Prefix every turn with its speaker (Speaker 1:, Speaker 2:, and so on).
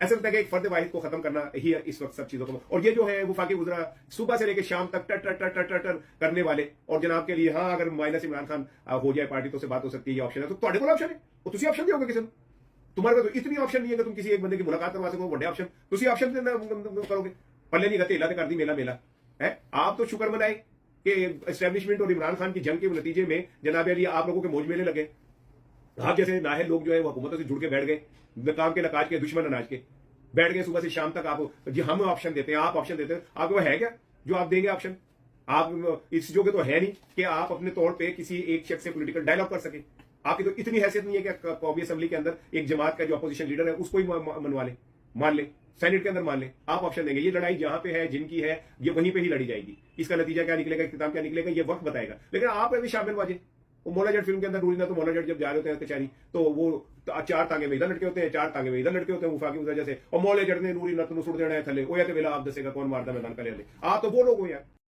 Speaker 1: ऐसा लगता है कि एक फर्द वाहिद को खत्म करना ही है इस वक्त सब चीजों को। और ये जो है वफाकी गुजरा सुबह से लेकर शाम तक टर टर टर टर टर टर करने वाले, और जनाब के लिए हाँ अगर माइनस इमरान खान हो जाए पार्टी तो से बात हो सकती है, ये ऑप्शन है, तो तुम्हारे को ऑप्शन है, तो तुम ऑप्शन दोगे किसी को? तुम्हारे पास तो इतनी ऑप्शन नहीं है कि तुम किसी एक बंदे की मुलाकात करवा सको, बड़े ऑप्शन तुम ऑप्शन करोगे, पल्ले नहीं गते कर दी मेला मेला है। आप तो शुक्र मनाए कि एस्टेब्लिशमेंट और इमरान खान की जंग के नतीजे में जनाब अली आप लोगों के मौज मेले लगे। आप जैसे नाहल लोग जो है वो हुकूमतों से जुड़ के बैठ गए, काम के नकाज के दुश्मन अनाज के बैठ गए सुबह से शाम तक। आप जी हम ऑप्शन देते हैं, आप ऑप्शन देते हैं, आपके पास है क्या जो आप देंगे ऑप्शन? आप इस जोगे तो है नहीं कि आप अपने तौर पे किसी एक शख्स से पॉलिटिकल डायलॉग कर सके। आपकी तो इतनी हैसियत नहीं है कि कौमी असम्बली के अंदर एक जमात का जो अपोजिशन लीडर है उसको ही मनवा ले, मान ले, सेनेट के अंदर मान ले, आप ऑप्शन देंगे। ये लड़ाई जहां पे है, जिनकी है, ये वहीं पे ही लड़ी जाएगी। इसका नतीजा क्या निकलेगा, किताब क्या निकलेगा, ये वक्त बताएगा। लेकिन आप अभी शामिल बाजे वो मौला जट फिल्म के अंदर रूरी ना, तो मौला जट जब जा रहे होते हैं कचहरी तो वो 4 तांगे में इधर लटके होते हैं, 4 तांगे में इधर लटके होते हैं वफा की वजह से, और मौले जट ने रूरी ना तुम सुट देना है थले, वो या तो वेला आप दसेगा कौन मारता मैदान का ले। आप तो वो लोग हो यार।